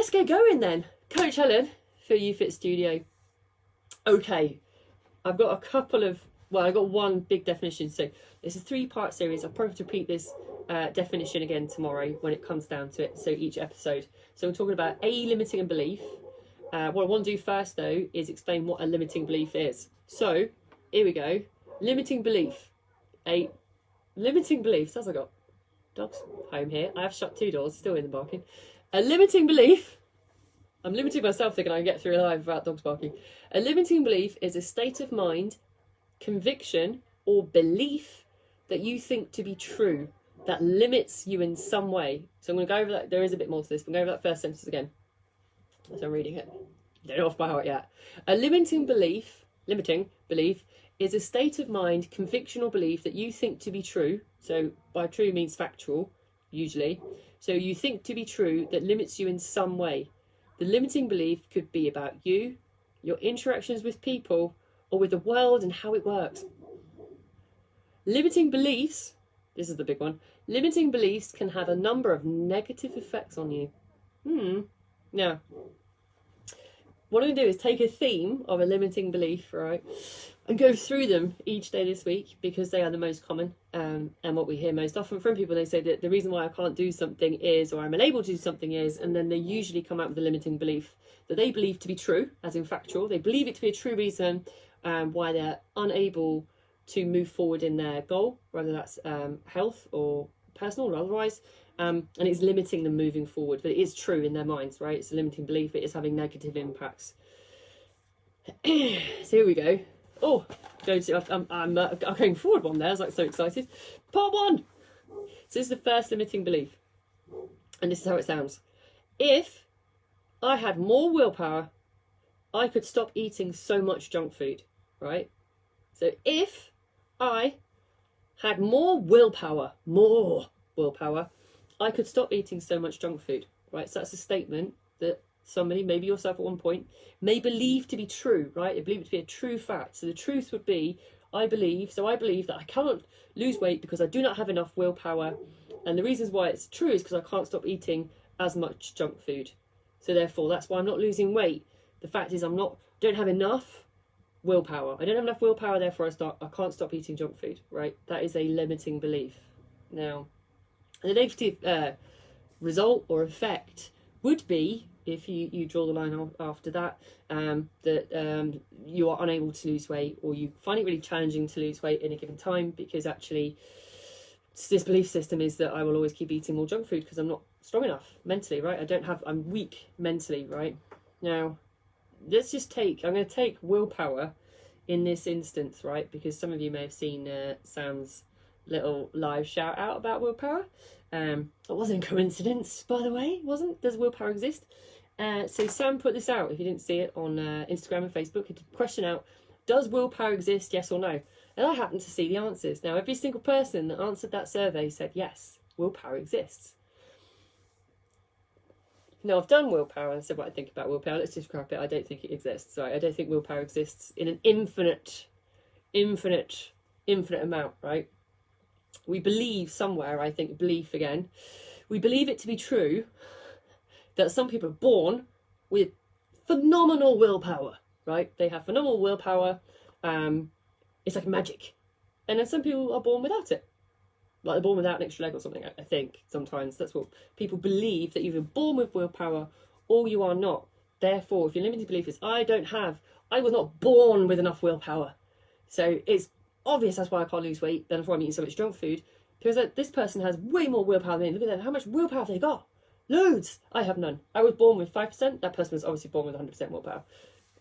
let's get going then. Coach Helen for YouFit Studio. Okay, I've got a couple of, well, I've got one big definition. So it's a 3-part series. I'll probably repeat this definition again tomorrow when it comes down to it. So each episode. So we're talking about a limiting belief. What I want to do first though is explain what a limiting belief is. So here we go. Limiting belief. A limiting belief. Sounds like I got dogs home here. I have shut 2 doors, still in the barking. A limiting belief. I'm limiting myself thinking I can get through a live without dogs barking. A limiting belief is a state of mind, conviction, or belief that you think to be true that limits you in some way. So I'm going to go over that. There is a bit more to this. I'm going to go over that first sentence again. As I'm reading it. Don't know off by heart yet. A limiting belief is a state of mind, conviction, or belief that you think to be true. So by true means factual, usually. So you think to be true that limits you in some way. The limiting belief could be about you, your interactions with people, or with the world and how it works. Limiting beliefs, this is the big one, limiting beliefs can have a number of negative effects on you. Now, what I'm going to do is take a theme of a limiting belief, right, and go through them each day this week because they are the most common and what we hear most often from people. They say that the reason why I can't do something is, or I'm unable to do something is, and then they usually come out with a limiting belief that they believe to be true, as in factual. They believe it to be a true reason why they're unable to move forward in their goal, whether that's health or personal or otherwise, and it's limiting them moving forward. But it is true in their minds, right? It's a limiting belief. It is having negative impacts. So here we go. Oh, I'm going forward one there. I was like so excited. Part 1. So this is the first limiting belief, and this is how it sounds. If I had more willpower, I could stop eating so much junk food, right? So if I had more willpower, I could stop eating so much junk food, right? So that's a statement that somebody, maybe yourself at one point, may believe to be true, right? They believe it to be a true fact. So the truth would be, I believe that I cannot lose weight because I do not have enough willpower. And the reasons why it's true is because I can't stop eating as much junk food. So therefore, that's why I'm not losing weight. The fact is don't have enough willpower. I don't have enough willpower, therefore I can't stop eating junk food, right? That is a limiting belief. Now, the negative result or effect would be, if you draw the line after that, that you are unable to lose weight, or you find it really challenging to lose weight in a given time, because actually this belief system is that I will always keep eating more junk food because I'm not strong enough mentally, right? I'm weak mentally, right? Now, I'm going to take willpower in this instance, right? Because some of you may have seen Sam's little live shout out about willpower. It wasn't a coincidence, by the way, wasn't? Does willpower exist? So Sam put this out, if you didn't see it, on Instagram and Facebook. He did a question out, does willpower exist, yes or no? And I happened to see the answers. Now, every single person that answered that survey said, yes, willpower exists. Now, I've done willpower and said what I think about willpower. Let's just scrap it. I don't think it exists. Right? I don't think willpower exists in an infinite amount, right? We believe somewhere, I think, belief again. We believe it to be true that some people are born with phenomenal willpower, right? They have phenomenal willpower. It's like magic. And then some people are born without it. Like they're born without an extra leg or something, I think. Sometimes that's what people believe, that you're born with willpower or you are not. Therefore, if your limiting belief is, I was not born with enough willpower. So it's obvious that's why I can't lose weight, that's why I'm eating so much junk food. Because this person has way more willpower than me. Look at that, how much willpower have they got? Loads! I have none. I was born with 5%. That person was obviously born with 100% willpower.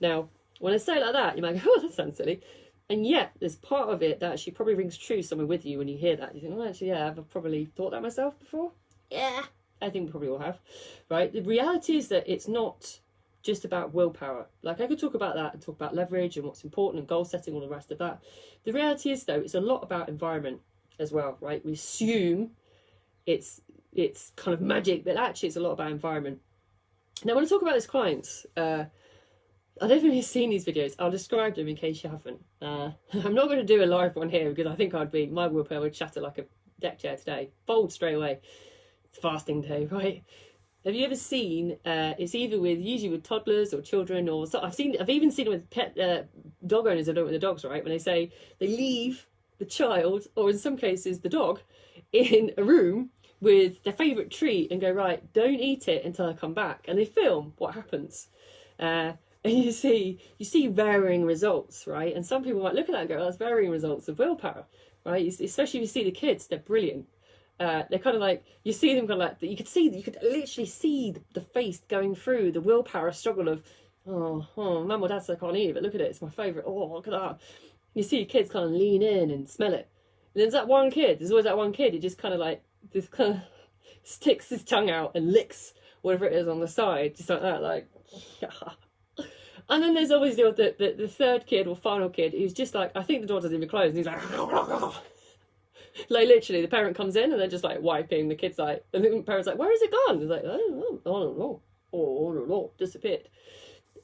Now, when I say it like that, you're like, oh, that sounds silly. And yet, there's part of it that actually probably rings true somewhere with you when you hear that. You think, oh, actually, yeah, I've probably thought that myself before. Yeah, I think we probably all have, right? The reality is that it's not just about willpower. Like, I could talk about that and talk about leverage and what's important and goal setting, all the rest of that. The reality is, though, it's a lot about environment as well, right? We assume it's kind of magic, but actually it's a lot about environment. Now, when I talk about this clients, I don't think you've seen these videos. I'll describe them in case you haven't. I'm not going to do a live one here because I think my willpower would shatter like a deck chair today. Fold straight away. It's fasting day, right? Have you ever seen, it's either usually with toddlers or children, or so, I've even seen it with pet dog owners that don't with the dogs, right? When they say they leave the child, or in some cases the dog, in a room with their favourite treat and go, right, don't eat it until I come back, and they film what happens. And you see varying results, right? And some people might look at that and go, oh, that's varying results of willpower, right? Especially if you see the kids, they're brilliant. They're kind of like, you see them kind of like, you could literally see the face going through the willpower struggle of, oh, mum or dad said I can't eat it, but look at it, it's my favourite, oh, look at that. You see your kids kind of lean in and smell it. And there's that one kid, there's always that one kid who just kind of like, just kind of sticks his tongue out and licks whatever it is on the side, just like that, like, yeah. And then there's always the third kid or final kid who's just like, I think the door doesn't even close, and he's like, like literally the parent comes in and they're just like wiping, the kid's like, and the parent's like, where has it gone? He's like, I don't know, disappeared.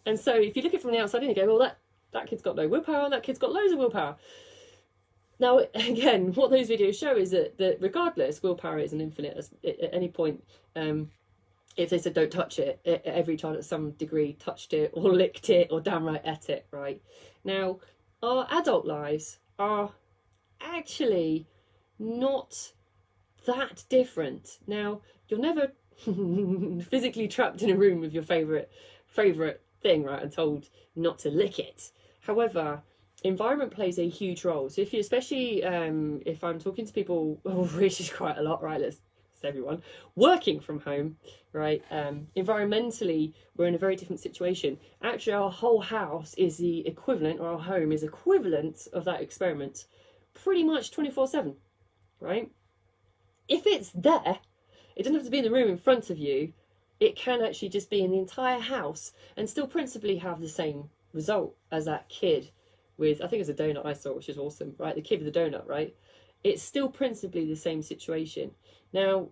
And so if you look at it from the outside in, you go, well, that kid's got no willpower, that kid's got loads of willpower. Now, again, what those videos show is that regardless, willpower isn't infinite at any point. If they said don't touch it, every child at some degree touched it or licked it or downright ate it, right? Now, our adult lives are actually not that different. Now, you're never physically trapped in a room with your favourite thing, right, and told not to lick it. However, environment plays a huge role. So if you, especially if I'm talking to people, which is quite a lot, right, let's everyone working from home, right, environmentally we're in a very different situation. Actually, our whole house is the equivalent, or our home is equivalent of that experiment pretty much 24/7, right? If it's there, it doesn't have to be in the room in front of you. It can actually just be in the entire house and still principally have the same result as that kid with, I think it's a donut I saw, which is awesome, right? The kid with the donut, right? It's still principally the same situation. Now,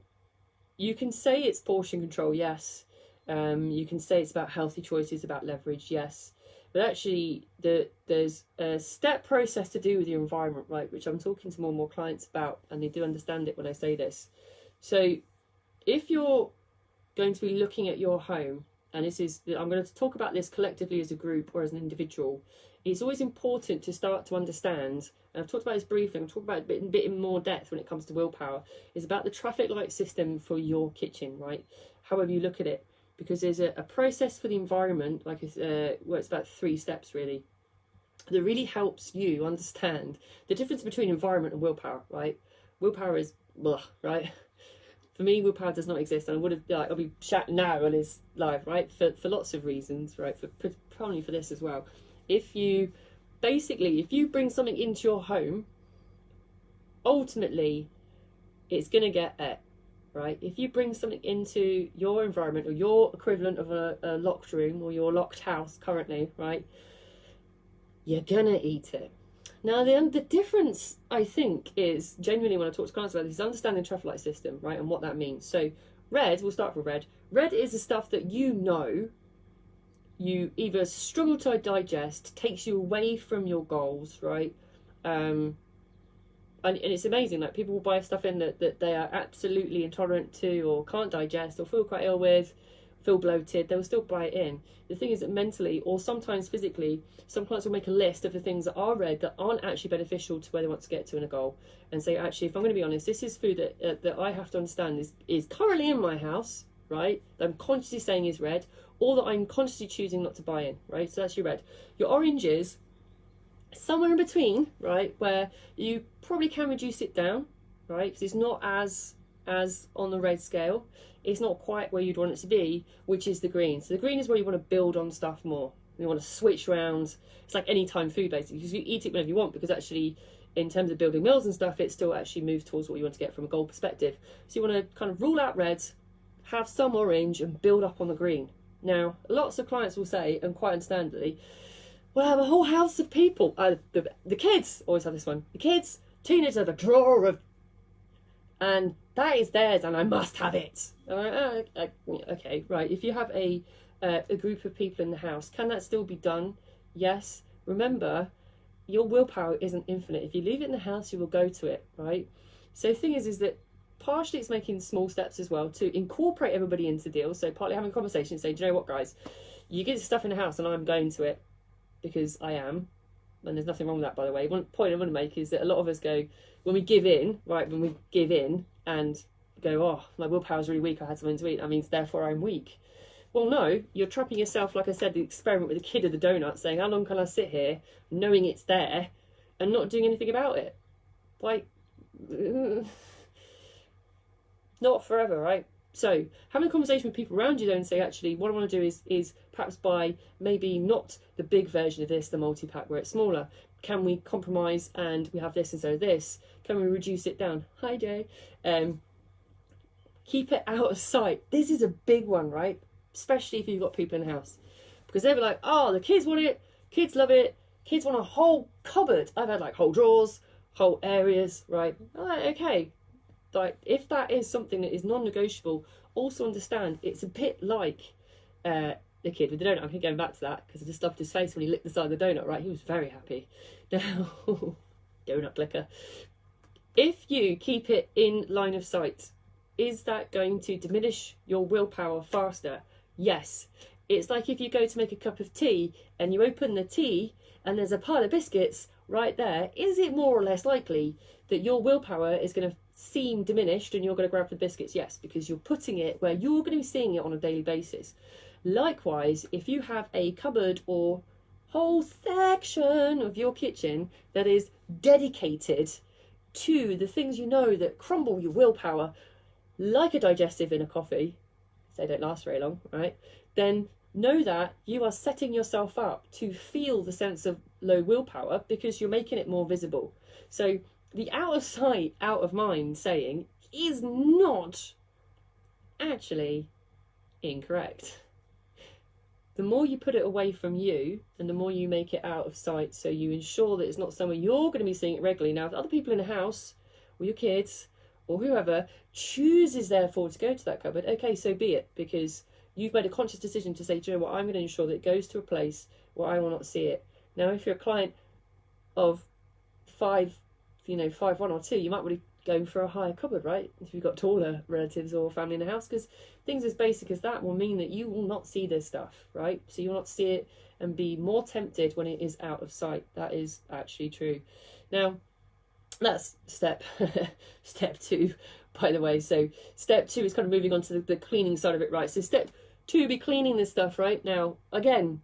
you can say it's portion control, yes. You can say it's about healthy choices, about leverage, yes. But actually, there's a step process to do with your environment, right? Which I'm talking to more and more clients about, and they do understand it when I say this. So if you're going to be looking at your home, and I'm going to talk about this collectively as a group or as an individual, it's always important to start to understand, and I've talked about this briefly, I'll talk about it a bit in more depth when it comes to willpower, is about the traffic light system for your kitchen, right? However you look at it, because there's a process for the environment, like well, it's about 3 steps really, that really helps you understand the difference between environment and willpower, right? Willpower is blah, right? For me, willpower does not exist, and I would have, I'll be chatting now on his live, right? For lots of reasons, right? Probably for this as well. If you bring something into your home, ultimately, it's going to get ate, right? If you bring something into your environment, or your equivalent of a locked room, or your locked house currently, right, you're going to eat it. Now, the difference, I think, is, genuinely when I talk to clients about this, is understanding the traffic light system, right, and what that means. So red, we'll start with red. Red is the stuff that you either struggle to digest, takes you away from your goals, right? And it's amazing, like people will buy stuff in that they are absolutely intolerant to, or can't digest, or feel quite ill with, feel bloated, they will still buy it in. The thing is that mentally, or sometimes physically, some clients will make a list of the things that are red that aren't actually beneficial to where they want to get to in a goal, and say, actually, if I'm going to be honest, this is food that I have to understand is currently in my house, right, that I'm consciously saying is red, or that I'm consciously choosing not to buy in, right? So that's your red. Your orange is somewhere in between, right, where you probably can reduce it down, right, because it's not as on the red scale. It's not quite where you'd want it to be, which is the green. So the green is where you want to build on stuff more. You want to switch around. It's like anytime food, basically, because you eat it whenever you want, because actually, in terms of building meals and stuff, it still actually moves towards what you want to get from a goal perspective. So you want to kind of rule out red, have some orange, and build up on the green. Now, lots of clients will say, and quite understandably, well, I have a whole house of people. The kids always have this one. The kids, teenagers have a drawer of, and that is theirs, and I must have it. Okay, right. If you have a group of people in the house, can that still be done? Yes. Remember, your willpower isn't infinite. If you leave it in the house, you will go to it, right? So the thing is that partially it's making small steps as well to incorporate everybody into the deal. So partly having a conversation and saying, do you know what, guys, you get stuff in the house and I'm going to it because I am. And there's nothing wrong with that, by the way. One point I want to make is that a lot of us go, when we give in, right, when we give in and go, oh, my willpower's really weak, I had something to eat, that means therefore I'm weak. Well, no, you're trapping yourself, like I said, the experiment with the kid of the donut, saying, how long can I sit here knowing it's there and not doing anything about it? Like, not forever, right? So having a conversation with people around you though and say, actually, what I want to do is perhaps buy maybe not the big version of this, the multi-pack where it's smaller. Can we compromise and we have this instead of this? Can we reduce it down? Hi, Jay. Keep it out of sight. This is a big one, right? Especially if you've got people in the house. Because they'll be like, oh, the kids want it, kids love it, kids want a whole cupboard. I've had like whole drawers, whole areas, right? Okay. Like, if that is something that is non-negotiable, also understand it's a bit like the kid with the donut. I'm going back to that because I just loved his face when he licked the side of the donut, right? He was very happy. Now, donut licker. If you keep it in line of sight, is that going to diminish your willpower faster? Yes. It's like if you go to make a cup of tea and you open the tea and there's a pile of biscuits right there, is it more or less likely that your willpower is going to seem diminished and you're going to grab the biscuits? Yes, because you're putting it where you're going to be seeing it on a daily basis. Likewise, if you have a cupboard or whole section of your kitchen that is dedicated to the things you know that crumble your willpower, like a digestive in a coffee, they don't last very long, right? Then know that you are setting yourself up to feel the sense of low willpower because you're making it more visible. So the out of sight, out of mind saying is not actually incorrect. The more you put it away from you and the more you make it out of sight, so you ensure that it's not somewhere you're going to be seeing it regularly. Now, if other people in the house or your kids or whoever chooses therefore to go to that cupboard, okay, so be it, because you've made a conscious decision to say, do you know what, I'm going to ensure that it goes to a place where I will not see it. Now, if you're a client of 5'1" or 2, you might really go for a higher cupboard, right? If you've got taller relatives or family in the house, because things as basic as that will mean that you will not see this stuff, right? So you'll not see it and be more tempted when it is out of sight. That is actually true. Now, that's step 2, by the way. So step 2 is kind of moving on to the cleaning side of it, right? So step 2, be cleaning this stuff, right? Now, again,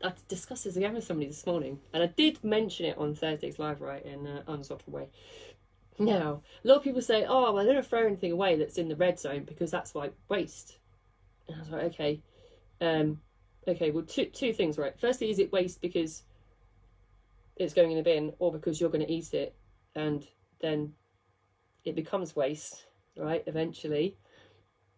I discussed this again with somebody this morning, and I did mention it on Thursday's live, right, in an unsubtle way. Now, a lot of people say, oh, well, I don't throw anything away that's in the red zone because that's like waste. And I was like, okay. Okay, well, two things, right? Firstly, is it waste because it's going in the bin or because you're going to eat it and then it becomes waste, right, eventually?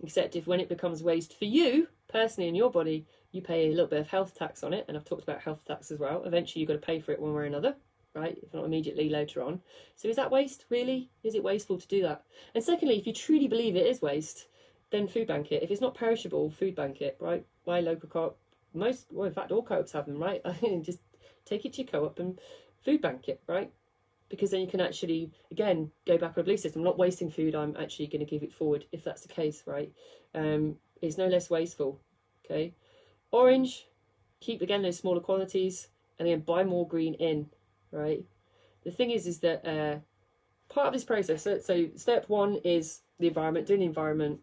Except if when it becomes waste for you, personally, in your body, you pay a little bit of health tax on it, and I've talked about health tax as well. Eventually, you've got to pay for it one way or another, right? If not immediately, later on. So is that waste, really? Is it wasteful to do that? And secondly, if you truly believe it is waste, then food bank it. If it's not perishable, food bank it, right? Buy local co-op. In fact, all co-ops have them, right? Just take it to your co-op and food bank it, right? Because then you can actually, again, go back on a belief system. I'm not wasting food, I'm actually going to give it forward, if that's the case, right? It's no less wasteful, okay? Orange, keep, again, those smaller quantities, and then buy more green in, right? The thing is that part of this process, so step 1 is the environment, doing the environment,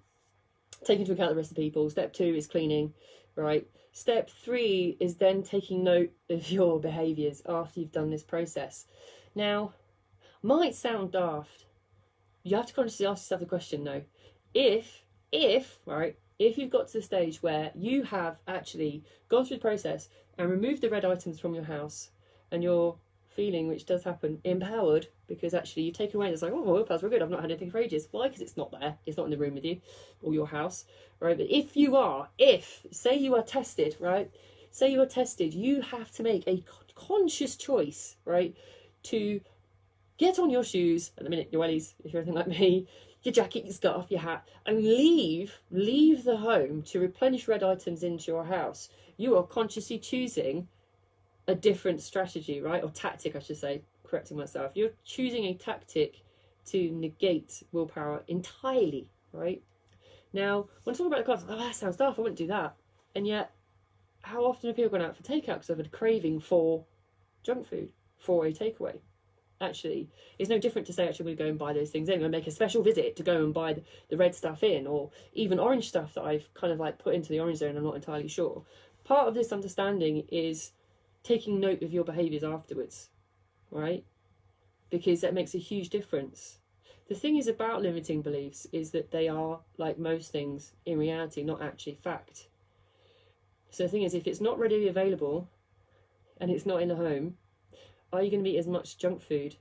taking into account the rest of the people. Step 2 is cleaning, right? Step 3 is then taking note of your behaviours after you've done this process. Now, might sound daft. You have to consciously ask yourself the question, though. If you've got to the stage where you have actually gone through the process and removed the red items from your house and you're feeling, which does happen, empowered, because actually you've taken away, it's like, oh, my willpower's real good, I've not had anything for ages. Why? Because it's not there, it's not in the room with you or your house, right? But say you are tested, right? Say you are tested, you have to make a conscious choice, right? To get on your shoes, at the minute, your wellies, if you're anything like me, your jacket, your scarf, your hat, and leave the home to replenish red items into your house. You are consciously choosing a different strategy, right? Or tactic, I should say, correcting myself. You're choosing a tactic to negate willpower entirely, right? Now, when talking about the class, oh, that sounds daft, I wouldn't do that. And yet, how often are people going out for takeout because they've had a craving for junk food, for a takeaway? Actually, it's no different to say, actually, I'm going to go and buy those things in. I'm going to make a special visit to go and buy the red stuff in, or even orange stuff that I've kind of like put into the orange zone, I'm not entirely sure. Part of this understanding is taking note of your behaviours afterwards, right? Because that makes a huge difference. The thing is about limiting beliefs is that they are, like most things, in reality, not actually fact. So the thing is, if it's not readily available and it's not in the home, are you going to eat as much junk food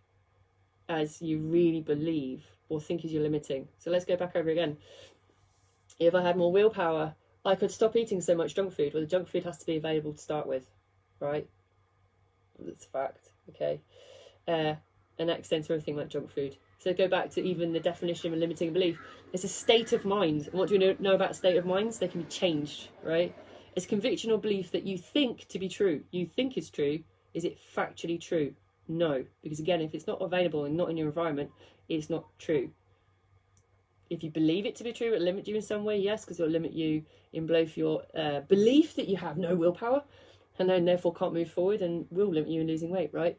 as you really believe or think is your limiting? So let's go back over again. If I had more willpower, I could stop eating so much junk food. Well, the junk food has to be available to start with, right? That's a fact, okay? And that extends to everything like junk food. So go back to even the definition of a limiting belief. It's a state of mind. And what do you know about state of minds? They can be changed, right? It's conviction or belief that you think to be true. You think is true. Is it factually true? No. Because again, if it's not available and not in your environment, it's not true. If you believe it to be true, it'll limit you in some way, yes, because it'll limit you in both your belief that you have no willpower and then therefore can't move forward, and will limit you in losing weight, right?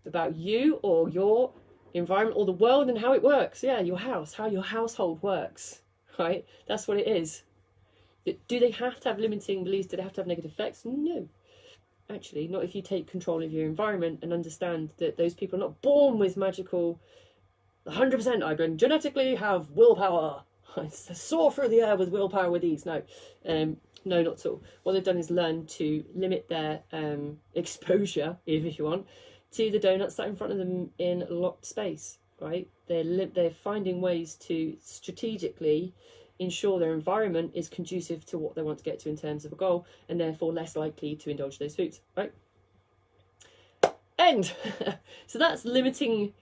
About you or your environment or the world and how it works. Yeah, your house, how your household works, right? That's what it is. Do they have to have limiting beliefs? Do they have to have negative effects? No. Actually, not if you take control of your environment and understand that those people are not born with magical 100% I genetically have willpower. I soar through the air with willpower with ease. No, no, not at all. What they've done is learn to limit their exposure, if you want, to the donuts sat in front of them in locked space, right? They're finding ways to strategically ensure their environment is conducive to what they want to get to in terms of a goal, and therefore less likely to indulge those foods, right? End. So that's limiting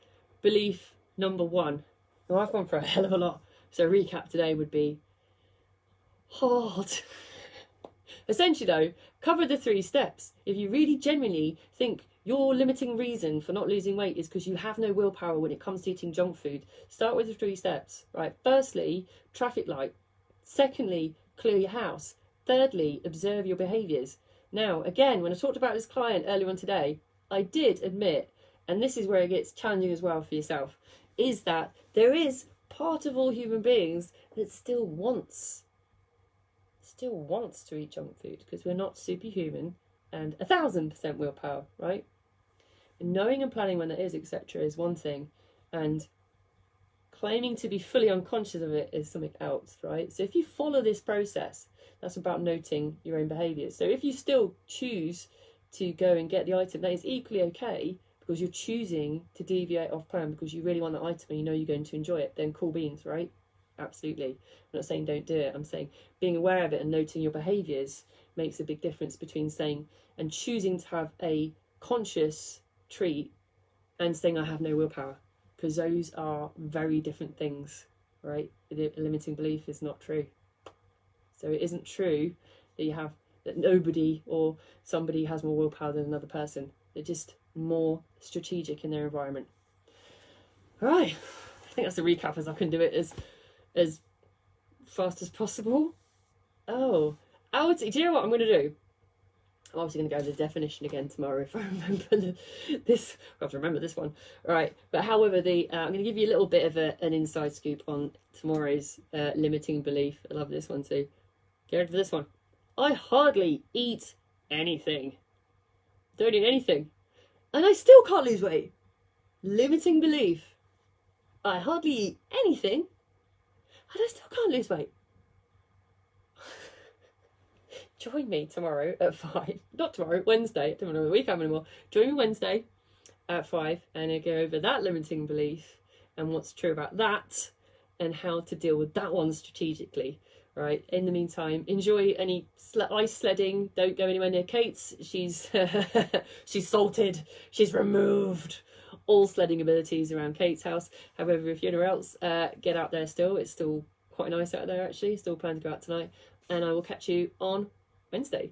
belief number one. Now I've gone for a hell of a lot, so a recap today would be hard. Essentially though, cover the 3 steps. If you really genuinely think your limiting reason for not losing weight is because you have no willpower when it comes to eating junk food, start with the 3 steps, right? Firstly, traffic light. Secondly, clear your house. Thirdly, observe your behaviours. Now, again, when I talked about this client earlier on today, I did admit, and this is where it gets challenging as well for yourself, is that there is part of all human beings that still wants to eat junk food, because we're not superhuman and 1000% willpower, right? And knowing and planning when that is, etc., is one thing, and claiming to be fully unconscious of it is something else, right? So if you follow this process, that's about noting your own behaviours. So if you still choose to go and get the item, that is equally okay, because you're choosing to deviate off plan because you really want the item and you know you're going to enjoy it, then cool beans, right? Absolutely. I'm not saying don't do it. I'm saying being aware of it and noting your behaviours makes a big difference between saying and choosing to have a conscious treat and saying I have no willpower, because those are very different things, right? The limiting belief is not true. So it isn't true that nobody or somebody has more willpower than another person. They're just more strategic in their environment. All right, I think that's a recap, as I can do it as fast as possible. Do you know what I'm going to do? I'm obviously going to go over the definition again tomorrow if I remember this. I have to remember this one. All right, but however, I'm going to give you a little bit of an inside scoop on tomorrow's limiting belief. I love this one too. Get ready for this one. I hardly eat anything. Don't eat anything. And I still can't lose weight. Limiting belief. I hardly eat anything. And I still can't lose weight. Join me tomorrow at 5. Not tomorrow, Wednesday. I don't know the week I'm anymore. Join me Wednesday at 5 and I'll go over that limiting belief and what's true about that and how to deal with that one strategically. Right. In the meantime, enjoy any ice sledding. Don't go anywhere near Kate's. She's she's salted. She's removed all sledding abilities around Kate's house. However, if you're anywhere else, get out there still. It's still quite nice out there actually. Still planning to go out tonight. And I will catch you on Wednesday.